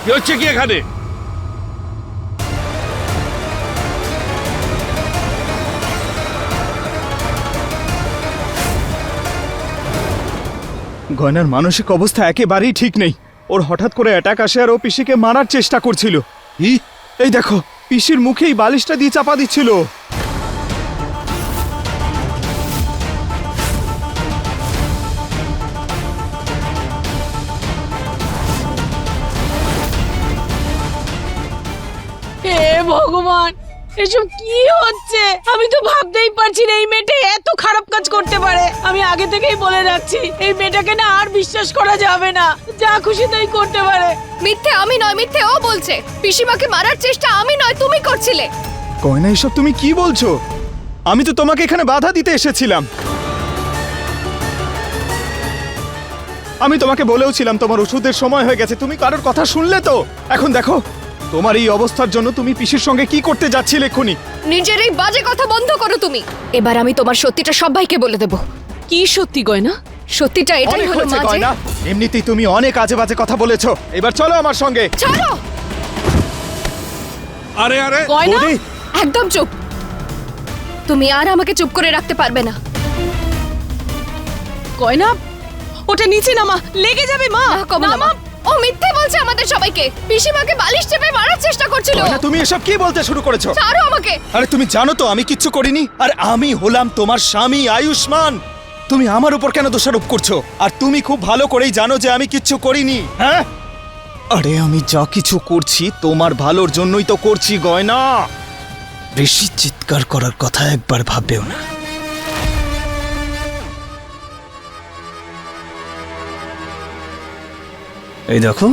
কি হচ্ছে কি এখানে? গয়নার মানসিক অবস্থা একেবারেই ঠিক নেই। ওর হঠাৎ করে অ্যাটাক আসে আর ও পিসিকে মারার চেষ্টা করছিল। এই দেখো, পিসির মুখেই বালিশটা দিয়ে চাপা দিচ্ছিল। হে ভগবান, এসব কি হচ্ছে? আমি তো ভাবতেই পারছি না এই মেয়েটা এত খারাপ কাজ করতে পারে। আমি আগে থেকেই বলে রাখছি, এই মেয়েটাকে না আর বিশ্বাস করা যাবে না, যা খুশি তাই করতে পারে। মিথ্যে আমি নয়, মিথ্যে ও বলছে। পিসিমাকে মারার চেষ্টা আমি নয়, তুমি করছিলে। গয়না, এসব তুমি কি বলছো? আমি তো তোমাকে এখানে বাধা দিতে এসেছিলাম। আমি তোমাকে বলেও ছিলাম তোমার ওষুধের সময় হয়ে গেছে, তুমি কারোর কথা শুনলে তো? এখন দেখো, তোমার এই অবস্থার জন্য তুমি পিসির সঙ্গে কি করতে যাচ্ছিলে এক্ষুনি। নিজের এই বাজে কথা বন্ধ করো তুমি। এবার আমি তোমার সত্যিটা সবাইকে বলে দেব। কি সত্যি গয়না? সত্যিটা এটাই অনেক হলো হয়েছে মা যে গয়না, এমনিতেই তুমি অনেক আজে বাজে কথা বলেছো। এবার চলো আমার সঙ্গে। ছাড়ো। আরে আরে গয়না, বৌদি, একদম চুপ। তুমি আর আমাকে চুপ করে রাখতে পারবে না। গয়না, ওটা নিচে নামা, লেগে যাবে মা। না, কমলা মা, ও মিথ্যে বলছে আমাদের সবাইকে। পিসিমাকে বালিশ চেপে মারার চেষ্টা করছিল। গয়না, তুমি এসব কি বলতে শুরু করেছো? ছাড়ো আমাকে। আরে তুমি জানো তো আমি কিচ্ছু করিনি, আর আমি হলাম তোমার স্বামী আয়ুষ্মান। তুমি আমার উপর কেন দোষারোপ করছো? আর তুমি খুব ভালো করেই জানো যে আমি কিচ্ছু করিনি। হ্যাঁ, আরে আমি যা কিছু করছি তোমার ভালোর জন্যই তো করছি গয়না। বেশি চিৎকার করার কথা একবার ভাববেও না। এই দেখো,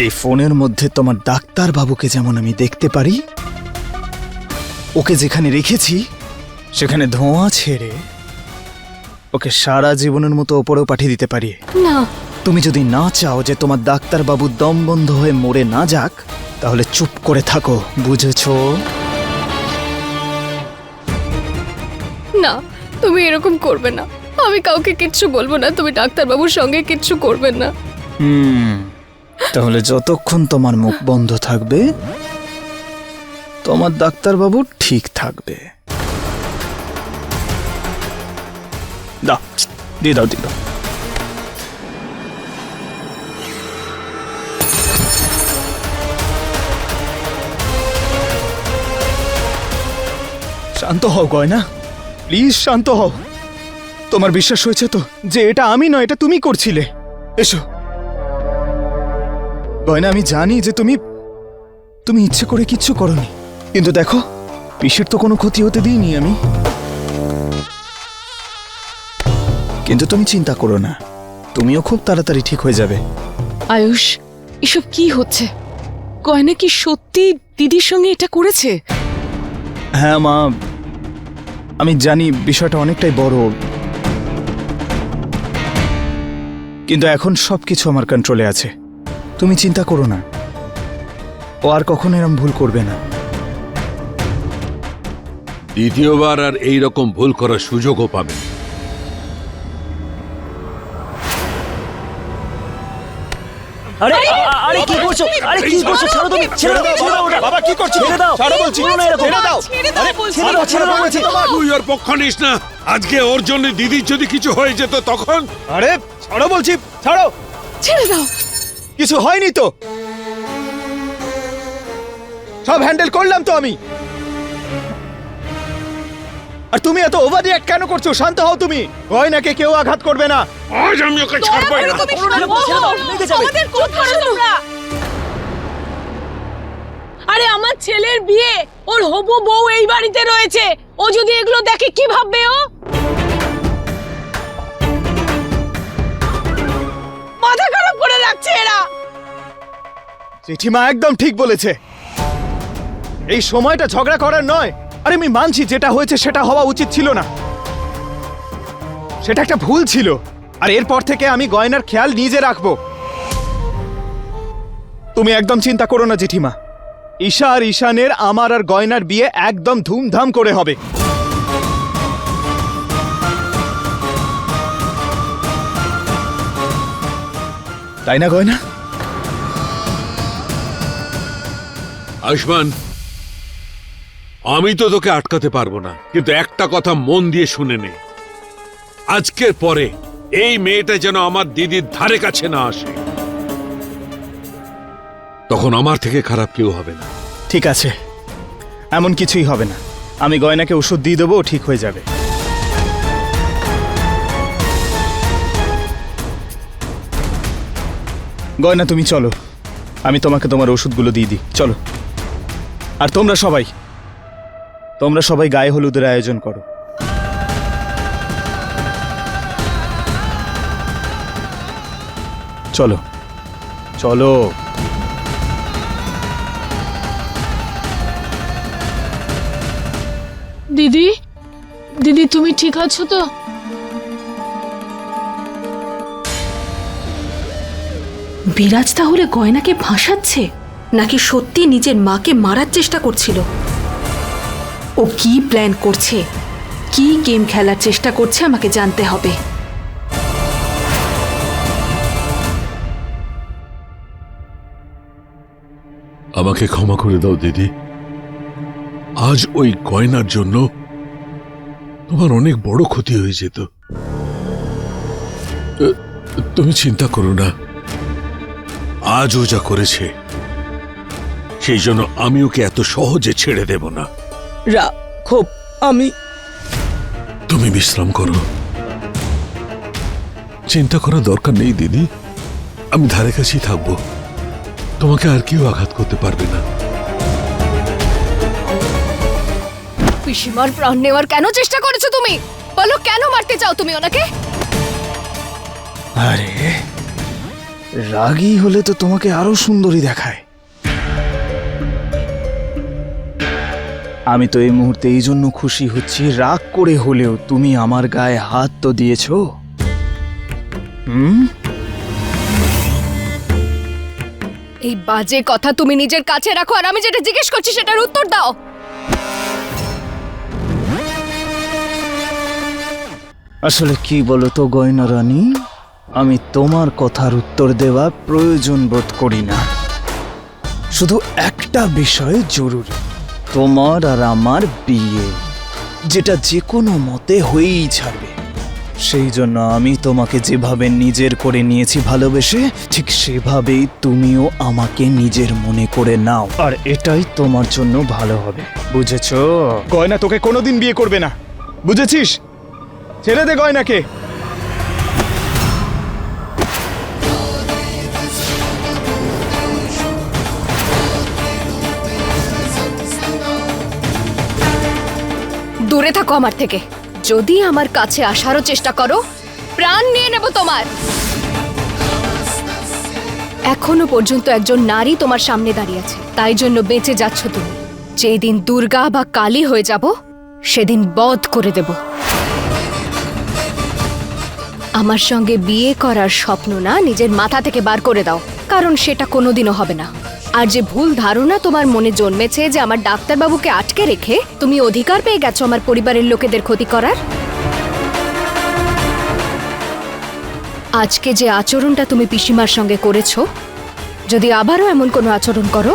এই ফোনের মধ্যে তোমার ডাক্তার বাবুকে যেমন আমি দেখতে পারি, ওকে যেখানে রেখেছি সেখানে ধোঁয়া ছেড়ে ওকে সারা জীবনের মতো ওপরেও পাঠিয়ে দিতে পারি। না, তুমি যদি না চাও যে তোমার ডাক্তার বাবু দম বন্ধ হয়ে মরে না যাক, তাহলে চুপ করে থাকো, বুঝেছো? না, তুমি এরকম করবে না। আমি কাউকে কিচ্ছু বলবো না। তুমি ডাক্তারবাবুর সঙ্গে কিচ্ছু করবেন না। তাহলে যতক্ষণ তোমার মুখ বন্ধ থাকবে তোমার ডাক্তার বাবু ঠিক থাকবে। দাও, দিয়ে দাও, দিয়ে দাও। শান্ত হও গয়না, প্লিজ শান্ত হও। তোমার বিশ্বাস হয়েছে তো যে এটা আমি নয়, এটা তুমি করছিলে? এসো গয়না, আমি জানি যে তুমি ইচ্ছে করে কিচ্ছু করনি, কিন্তু দেখো, পিসির তো কোনো ক্ষতি হতে দিইনি আমি। কিন্তু তুমি চিন্তা করো না, তুমিও খুব তাড়াতাড়ি ঠিক হয়ে যাবে। আয়ুষ, এসব কি হচ্ছে? গয়না কি সত্যি দিদির সঙ্গে এটা করেছে? হ্যাঁ মা, আমি জানি বিষয়টা অনেকটাই বড়, কিন্তু এখন সবকিছু আমার কন্ট্রোলে আছে। তুমি চিন্তা করো না, ও আর কখনো এরকম ভুল করবে না। দ্বিতীয়বার আর এই রকম ভুল করার সুযোগও পাবে না। আরে আরে কি করছো? আরে কি করছো? ছাড়ো তুমি, ছেড়ে দাও, ছেড়ে দাও ওটা। বাবা কি করছো? ছেড়ে দাও, ছাড়ো বলছি, ছেড়ে দাও। ছেড়ে দাও বলছি। ছেড়ে দাও, ছেড়ে দাও বলছি। তুই ওর পক্ষ নিস না। আজকে ওর জন্য দিদির যদি কিছু হয়ে যেত তখন? আরে ছাড়ো বলছি, ছাড়ো। ছেড়ে দাও। কিছু হয়নি তো, সব হ্যান্ডেল করলাম তো আমি। আর তুমি এত ওভার রিঅ্যাক্ট কেন করছো? শান্ত হও তুমি। গয়নাকে কেউ আঘাত করবে না। আজ আমি ওকে ছাড়বো না। তুমি ছেড়ে দাও, লেগে যাবে। আমাদের কথা শোনো তোমরা। আরে আমার ছেলের বিয়ে, ওর হবু বউ এই বাড়িতে রয়েছে, ও যদি এগুলো দেখে কি ভাববে ও? মাথা খারাপ করে রাখছে এরা। জেঠিমা একদম ঠিক বলেছে, এই সময়টা ঝগড়া করার নয়। আরে আমি মানছি যেটা হয়েছে সেটা হওয়া উচিত ছিল না, সেটা একটা ভুল ছিল। আর এরপর থেকে আমি গয়নার খেয়াল নিজে রাখবো। তুমি একদম চিন্তা করো না জেঠিমা, ঈশা আর ঈশানের আমার আর গয়নার বিয়ে একদম ধুমধাম করে হবে। তাই না গয়না? আয়ুষ্মান, আমি তো তোকে আটকাতে পারবো না, কিন্তু একটা কথা মন দিয়ে শুনে নে, আজকের পরে এই মেয়েটা যেন আমার দিদির ধারে কাছে না আসে, তখন আমার থেকে খারাপ কেউ হবে না। ঠিক আছে, এমন কিছুই হবে না। আমি গয়নাকে ওষুধ দিয়ে দেবো, ও ঠিক হয়ে যাবে। গয়না তুমি চলো, আমি তোমাকে তোমার ওষুধগুলো দিয়ে দিই, চলো। আর তোমরা সবাই গায়ে হলুদের আয়োজন করো। চলো চলো। দিদি, দিদি তুমি ঠিক আছো তো? বিরাজ তাহলে গয়নাকে ভাসাচ্ছে, নাকি সত্যি নিজের মাকে মারার চেষ্টা করছিল? ও কি প্ল্যান করছে, কি গেম খেলার চেষ্টা করছে আমাকে জানতে হবে। আমাকে ক্ষমা করে দাও দিদি, আজ ওই গয়নার জন্য তোমার অনেক বড় ক্ষতি হয়ে যেত। তুমি চিন্তা করো না, আজ ও যা করেছে সেই জন্য আমি ওকে এত সহজে ছেড়ে দেব না। রাঘব, আমি তুমি বিশ্রাম করো, চিন্তা করার দরকার নেই দিদি, আমি ধারে কাছেই থাকবো, তোমাকে আর কেউ আঘাত করতে পারবে না। পিসিমার প্রাণ নেওয়ার কেন চেষ্টা করেছো তুমি? বলো, কেন মারতে চাও তুমি ওনাকে? আরে রাগী হলে তো তোমাকে আরো সুন্দরী দেখায়। আমি তো এই মুহূর্তে এই জন্য খুশি হচ্ছি, রাগ করে হলেও তুমি আমার গায়ে হাত তো দিয়েছো। এই বাজে কথা তুমি নিজের কাছে রাখো, আর আমি যেটা জিজ্ঞেস করছি সেটার উত্তর দাও। আসলে কি বলো তো গয়না রানী, আমি তোমার কথার উত্তর দেওয়া প্রয়োজন বোধ করি না। শুধু একটা বিষয় জরুরি, তোমার আর আমার বিয়ে, যেটা যে কোনো মতে হয়েই ছাড়বে। সেই জন্য আমি তোমাকে যেভাবে নিজের করে নিয়েছি ভালোবেসে, ঠিক সেভাবেই তুমিও আমাকে নিজের মনে করে নাও, আর এটাই তোমার জন্য ভালো হবে, বুঝেছো? গয়না তোকে কোনোদিন বিয়ে করবে না, বুঝেছিস? ছেড়ে দে গয়নাকে। দূরে থাকো আমার থেকে। যদি আমার কাছে আসারও চেষ্টা করো, প্রাণ নিয়ে নেব তোমার। এখনো পর্যন্ত একজন নারী তোমার সামনে দাঁড়িয়ে আছে, তাই জন্য বেঁচে যাচ্ছ তুমি। যেদিন দুর্গা বা কালী হয়ে যাব, সেদিন বধ করে দেব। আমার সঙ্গে বিয়ে করার স্বপ্ন না নিজের মাথা থেকে বার করে দাও, কারণ সেটা কোনোদিনও হবে না। আর যে ভুল ধারণা তোমার মনে জন্মেছে যে আমার ডাক্তারবাবুকে আটকে রেখে তুমি অধিকার পেয়ে গেছো আমার পরিবারের লোকেদের ক্ষতি করার, আজকে যে আচরণটা তুমি পিসিমার সঙ্গে করেছো, যদি আবারও এমন কোনো আচরণ করো,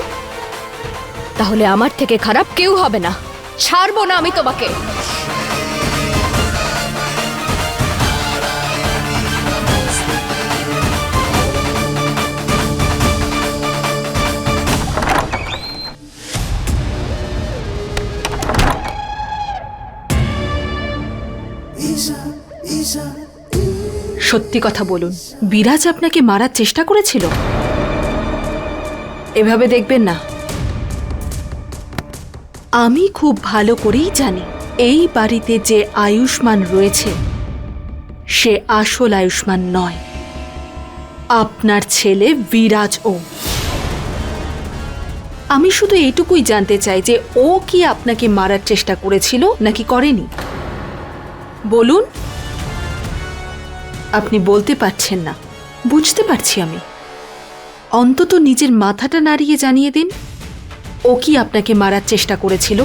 তাহলে আমার থেকে খারাপ কেউ হবে না। ছাড়বো না আমি তোমাকে। সত্যি কথা বলুন, বিরাজ আপনাকে মারার চেষ্টা করেছিল? এভাবে দেখবেন না, আমি খুব ভালো করেই জানি এই বাড়িতে যে আয়ুষ্মান রয়েছে সে আসল আয়ুষ্মান নয়, আপনার ছেলে বিরাজ ও। আমি শুধু এইটুকুই জানতে চাই যে ও কি আপনাকে মারার চেষ্টা করেছিল নাকি করেনি। বলুন। আপনি বলতে পারছেন না, বুঝতে পারছি আমি। অন্তত নিজের মাথাটা নাড়িয়ে জানিয়ে দিন, ও কি আপনাকে মারার চেষ্টা করেছিল?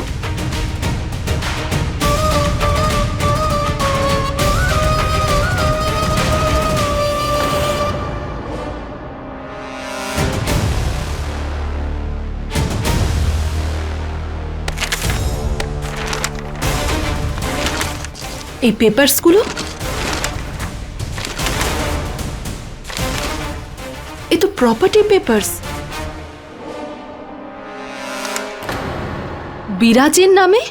এই পেপারসগুলো, এ তো প্রপার্টি পেপারস। বিরাজের নামে?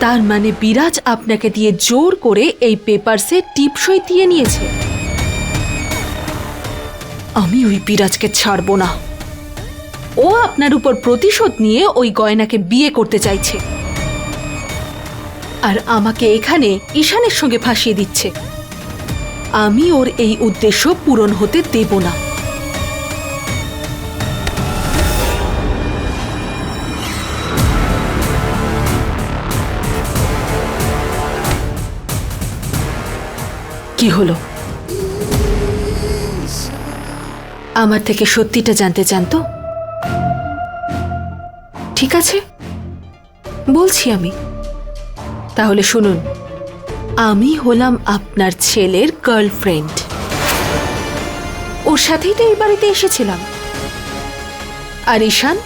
তার মানে বিরাজ আপনাকে দিয়ে জোর করে এই পেপারসে টিপসই দিয়ে নিয়েছে। আমি ওই বিরাজকে ছাড়বো না। ও আপনার উপর প্রতিশোধ নিয়ে ওই গয়নাকে বিয়ে করতে চাইছে, আর আমাকে এখানে ঈশানের সঙ্গে ফাঁসিয়ে দিচ্ছে। আমি ওর এই উদ্দেশ্য পূরণ হতে দেব না। কি হলো? আমার থেকে সত্যিটা জানতে চান তো? ঠিক আছে, বলছি আমি। তাহলে শুনুন, আমি হলাম আপনার ছেলের গার্লফ্রেন্ড। ওর সাথেই তো এই বাড়িতে এসেছিলাম। আর ঈশান,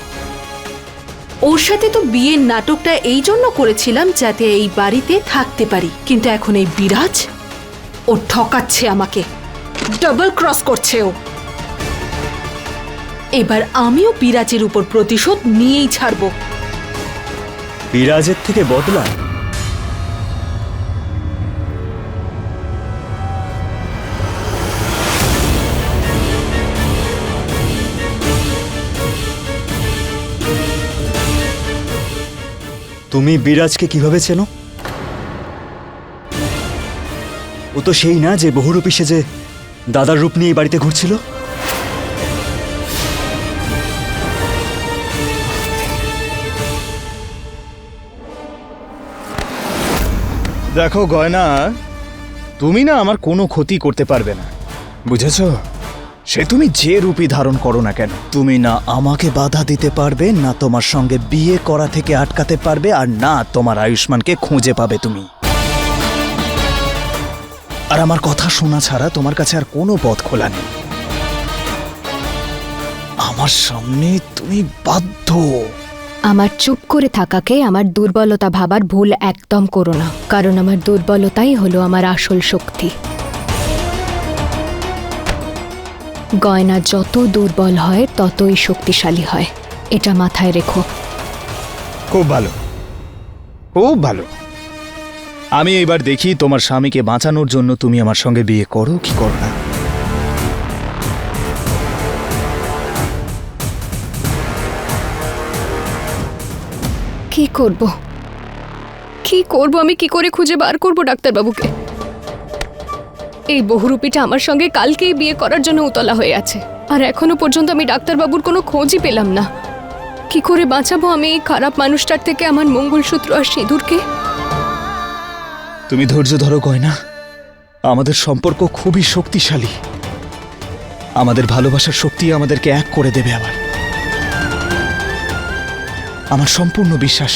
ওর সাথে তো বিয়ের নাটকটা এই জন্য করেছিলাম যাতে এই বাড়িতে থাকতে পারি। কিন্তু এখন এই বিরাজ, ও ঠকাচ্ছে আমাকে, ডাবল ক্রস করছে ও। এবার আমিও বিরাজের উপর প্রতিশোধ নিয়েই ছাড়ব। বিরাজের থেকে বদলা? তুমি বিরাজকে কিভাবে চেনো? ও তো সেই না যে বহুরূপী সেজে দাদার রূপ নিয়ে এই বাড়িতে ঘুরছিল। দেখো গয়না, তুমি না আমার কোনো ক্ষতি করতে পারবে না, বুঝেছো? সে তুমি যে রূপই ধারণ করো না কেন, তুমি না আমাকে বাধা দিতে পারবে, না তোমার সঙ্গে বিয়ে করা থেকে আটকাতে পারবে, আর না তোমার আয়ুষ্মানকে খুঁজে পাবে তুমি। আর আমার কথা শোনা ছাড়া তোমার কাছে আর কোনো পথ খোলা নেই। আমার সামনে তুমি বাধ্য। আমার চুপ করে থাকাকে আমার দুর্বলতা ভাবার ভুল একদম করো না, কারণ আমার দুর্বলতাই হলো আমার আসল শক্তি। গয়না যত দুর্বল হয় ততই শক্তিশালী হয়, এটা মাথায় রেখো। খুব ভালো, খুব ভালো। আমি এবার দেখি তোমার স্বামীকে বাঁচানোর জন্য তুমি আমার সঙ্গে বিয়ে করো কি করো না। কি করব? কি করব? আমি কি করে খুঁজে বার করব ডাক্তারবাবুকে? এই বহুরূপীটা আমার সঙ্গে কালকেই বিয়ে করার জন্য উতলা হয়ে আছে, আর এখনো পর্যন্ত আমি ডাক্তারবাবুর কোনো খোঁজই পেলাম না। কি করে বাঁচাবো আমি এই খারাপ মানুষটার থেকে আমার মঙ্গলসূত্র আর সিঁদুরকে? তুমি ধৈর্য ধরো গয়না, আমাদের সম্পর্ক খুবই শক্তিশালী। আমাদের ভালোবাসার শক্তি আমাদেরকে এক করে দেবে আবার। আমার সম্পূর্ণ বিশ্বাস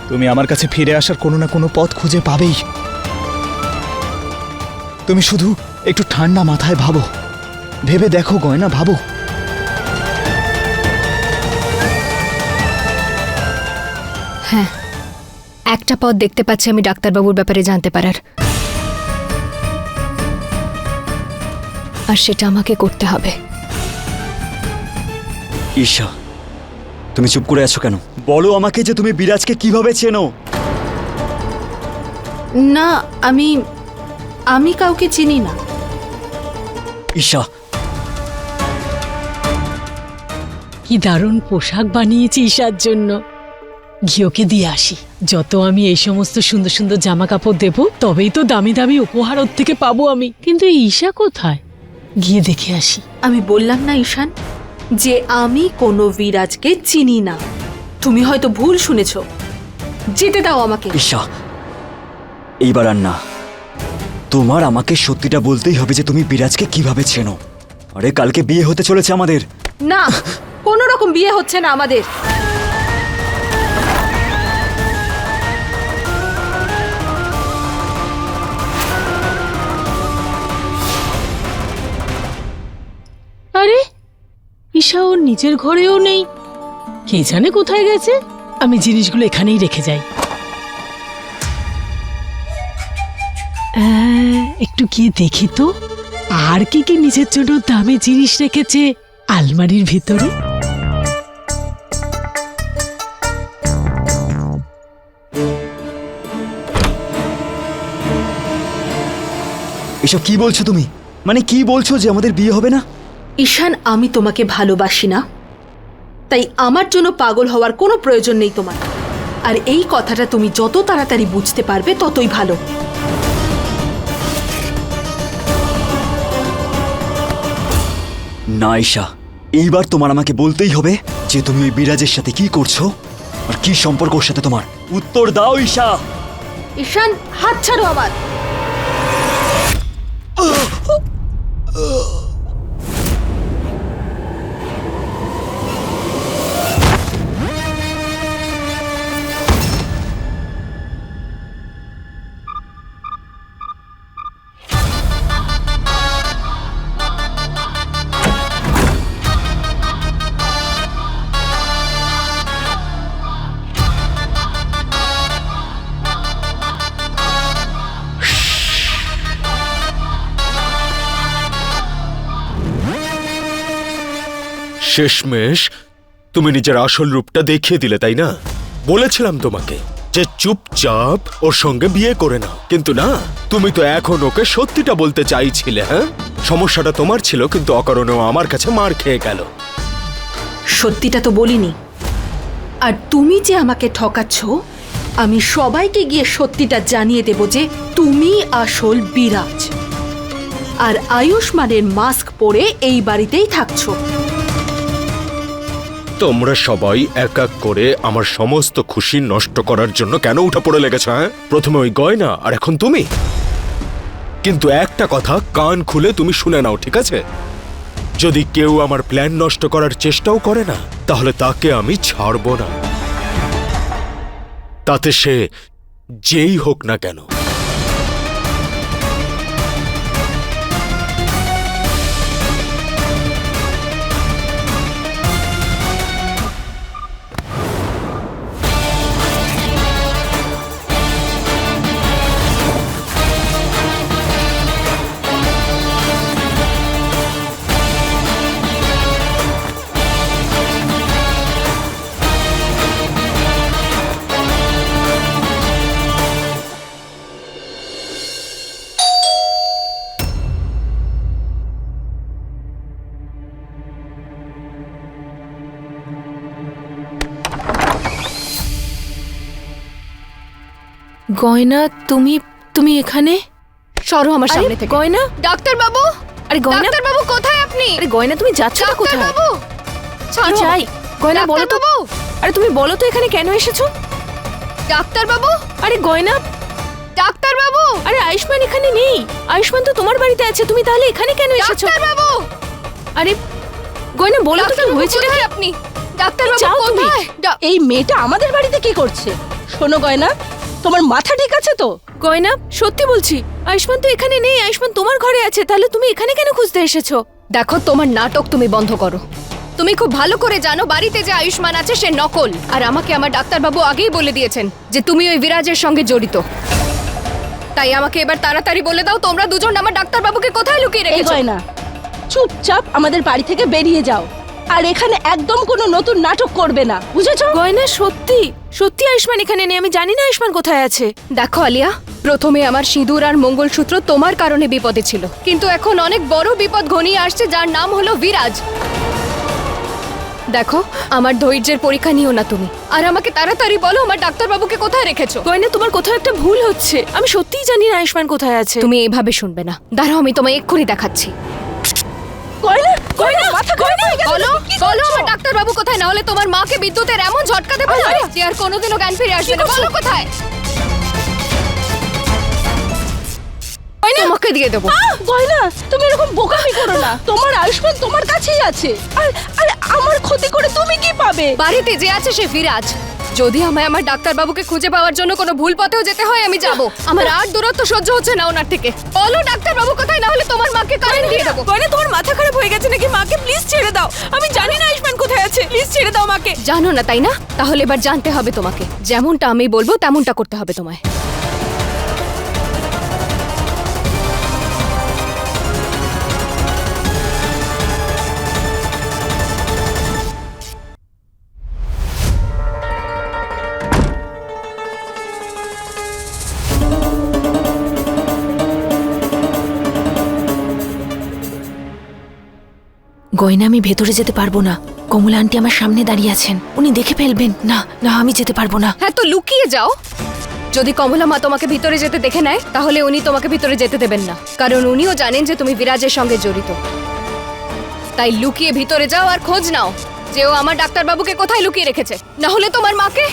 তুমি আমার কাছে ফিরে আসার কোনো না কোনো পথ খুঁজে পাবেই। তুমি শুধু একটু ঠান্ডা মাথায় ভাবো, ভেবে দেখো গয়না, ভাবো। হ্যাঁ, একটা পথ দেখতে পাচ্ছি আমি ডাক্তারবাবুর ব্যাপারে জানতে পারার, আর সেটা আমাকে করতে হবে। ঈশা, তুমি চুপ করে আছো কেন? বলো আমাকে যে তুমি বিরাজকে কিভাবে চেনো? না, আমি কাউকে চিনি না। ঈশা, কি দারুণ পোশাক বানিয়েছি ঈশার জন্য। ঘিওকে দিয়ে আসি। যত আমি এই সমস্ত সুন্দর সুন্দর জামা কাপড় দেবো তবেই তো দামি দামি উপহার ওর থেকে পাবো আমি। কিন্তু এই ঈশা কোথায়? গিয়ে দেখে আসি। আমি বললাম না ঈশান যে আমি কোনো বিরাজকে চিনি না। তুমি হয়তো ভুল শুনেছ। যেতে দাও আমাকে। ঈশা, এইবার আর না। তোমার আমাকে সত্যিটা বলতেই হবে যে তুমি বিরাজকে কিভাবে চেনো। আরে কালকে বিয়ে হতে চলেছে আমাদের। না, কোনো রকম বিয়ে হচ্ছে না আমাদের। আরে ঈশা ওর নিজের ঘরেও নেই। কে জানে কোথায় গেছে। আমি জিনিসগুলো এখানেই রেখে যাই। একটু গিয়ে দেখি তো আর কি কি নিজের জন্য দামি জিনিস রেখেছে আলমারির ভিতরে। এসব কি বলছো তুমি? মানে কি বলছো যে আমাদের বিয়ে হবে না? ঈশান, আমি তোমাকে ভালোবাসি না, তাই আমার জন্য পাগল হওয়ার কোনো প্রয়োজন নেই তোমার। আর এই কথাটা তুমি যত তাড়াতাড়ি বুঝতে পারবে ততই ভালো। না ঈশা, এইবার তোমার আমাকে বলতেই হবে যে তুমি ওই বিরাজের সাথে কি করছো আর কি সম্পর্ক ওর সাথে তোমার। উত্তর দাও ঈশা। ঈশান, হাত ছাড়ো আমার। শেষমেশ তুমি নিজের আসল রূপটা দেখিয়ে দিলে, তাই না? বলেছিলাম তোমাকে যে চুপচাপ ওর সঙ্গে বিয়ে করে নাও, কিন্তু না, তুমি তো এখন ওকে সত্যিটা বলতে চাইছিলে। হ্যাঁ, সমস্যাটা তোমার ছিল, কিন্তু অকারণেও আমার কাছে মার খেয়ে গেল। সত্যিটা তো বলিনি। আর তুমি যে আমাকে ঠকাচ্ছ, আমি সবাইকে গিয়ে সত্যিটা জানিয়ে দেব যে তুমি আসল বিরাজ আর আয়ুষ্মানের মাস্ক পরে এই বাড়িতেই থাকছো। তোমরা সবাই এক এক করে আমার সমস্ত খুশি নষ্ট করার জন্য কেন উঠে পড়ে লেগেছ? হ্যাঁ, প্রথমে ওই গয়না আর এখন তুমি। কিন্তু একটা কথা কান খুলে তুমি শুনে নাও, ঠিক আছে? যদি কেউ আমার প্ল্যান নষ্ট করার চেষ্টাও করে না, তাহলে তাকে আমি ছাড়ব না, তাতে সে যেই হোক না কেন। গয়না, তুমি এখানে? সরো আমার সামনে থেকে। গয়না, ডাক্তার বাবু। আরে গয়না, ডাক্তার বাবু কোথায় আপনি? আরে গয়না, তুমি যাচ্ছ না কোথায়? বাবু কি চাই? গয়না বলো তো। আরে তুমি বলো তো এখানে কেন এসেছো? ডাক্তার বাবু। আরে গয়না, ডাক্তার বাবু। আরে আয়ুষ্মান এখানে নেই। আয়ুষ্মান তো তোমার বাড়িতে আছে, তুমি তাহলে এখানে কেন এসেছো? ডাক্তার বাবু। আরে গয়না বলো তো কি হয়েছে আপনি? ডাক্তার বাবু কোথায়? এই মেয়েটা আমাদের বাড়িতে কি করছে? শোনো গয়না, তোমার মাথা ঠিক আছে তো? গয়না, সত্যি বলছি, আয়ুষ্মান তো এখানে নেই। আয়ুষ্মান তোমার ঘরে আছে, তাহলে তুমি এখানে কেন খুঁজতে এসেছো? দেখো, তোমার নাটক তুমি বন্ধ করো। তুমি খুব ভালো করে জানো বাড়িতে যে আয়ুষ্মান আছে সে নকল। আর আমাকে আমার ডাক্তারবাবু আগেই বলে দিয়েছেন যে তুমি ওই বিরাজের সঙ্গে জড়িত। তাই আমাকে এবার তাড়াতাড়ি বলে দাও, তোমরা দুজন আমার ডাক্তারবাবুকে কোথায় লুকিয়ে এই রেখেছো? গয়না, চুপচাপ আমাদের বাড়ি থেকে বেরিয়ে যাও। আর এখানে একদম কোনো নতুন নাটক করবে না, বুঝেছো? গয়না, সত্যি সত্যি আয়ুষ্মান এখানে নেই। আমি জানি না আয়ুষ্মান কোথায় আছে। দেখো আলিয়া, প্রথমে আমার সিঁদুর আর মঙ্গলসূত্র তোমার কারণে বিপদে ছিল, কিন্তু এখন অনেক বড় বিপদ ঘনিয়ে আসছে, যার নাম হলো বিরাজ। দেখো, আমার ধৈর্যের পরীক্ষা নিও না তুমি, আর আমাকে তাড়াতাড়ি বলো আমার ডাক্তারবাবুকে কোথায় রেখেছো। গয়না, তোমার কোথাও একটা ভুল হচ্ছে। আমি সত্যিই জানি না আয়ুষ্মান কোথায় আছে। তুমি এভাবে শুনবে না, দাঁড়াও আমি তোমায় এক্ষুনি দেখাচ্ছি। গয়না, গয়না, মাথা গয়না, বলো বলো আমার ডাক্তারবাবু কোথায়, না হলে তোমার মাকে বিদ্যুতের এমন ঝটকা দেবো যে আর কোনোদিনও জ্ঞান ফিরে আসবে না। বলো কোথায়, তোমাকে দিয়ে দেবো। গয়না, তুমি এরকম বোকামি করো না। তোমার আয়ুষ্মান তোমার কাছেই আছে, আর আরে আমার ক্ষতি করে তুমি কি পাবে? বাড়িতে যে আছে সে বিরাজ। যদি আমায় আমার ডাক্তারবাবুকে খুঁজে পাওয়ার জন্য কোনো ভুল পথেও যেতে হয় আমি যাব। আমার আর দূরত্ব সহ্য হচ্ছে না ওনার থেকে। বলো ডাক্তারবাবু কোথায়, না হলে তোমার মাকে কারেন্ট দিয়ে দেবো। গয়না, তোমার মাথা খারাপ হয়ে গেছে নাকি? মাকে প্লিজ ছেড়ে দাও। আমি জানি না আয়ুষ্মান কোথায় আছে, প্লিজ ছেড়ে দাও মাকে। জানো না তাই না? তাহলে এবার জানতে হবে তোমাকে। যেমনটা আমি বলবো তেমনটা করতে হবে তোমায়। গয়না, আমি ভেতরে যেতে পারবো না। কমলা আন্টি আমার সামনে দাঁড়িয়ে আছেন, উনি দেখে ফেলবেন। না না, আমি যেতে পারবো না। হ্যাঁ, তো লুকিয়ে যাও। যদি কমলা মা তোমাকে ভিতরে যেতে দেখে নেয় তাহলে উনি তোমাকে ভিতরে যেতে দেবেন না, কারণ উনিও জানেন যে তুমি বিরাজের সঙ্গে জড়িত। তাই লুকিয়ে ভিতরে যাও আর খোঁজ নাও যে ও আমার ডাক্তারবাবুকে কোথায় লুকিয়ে রেখেছে, না হলে তোমার মাকে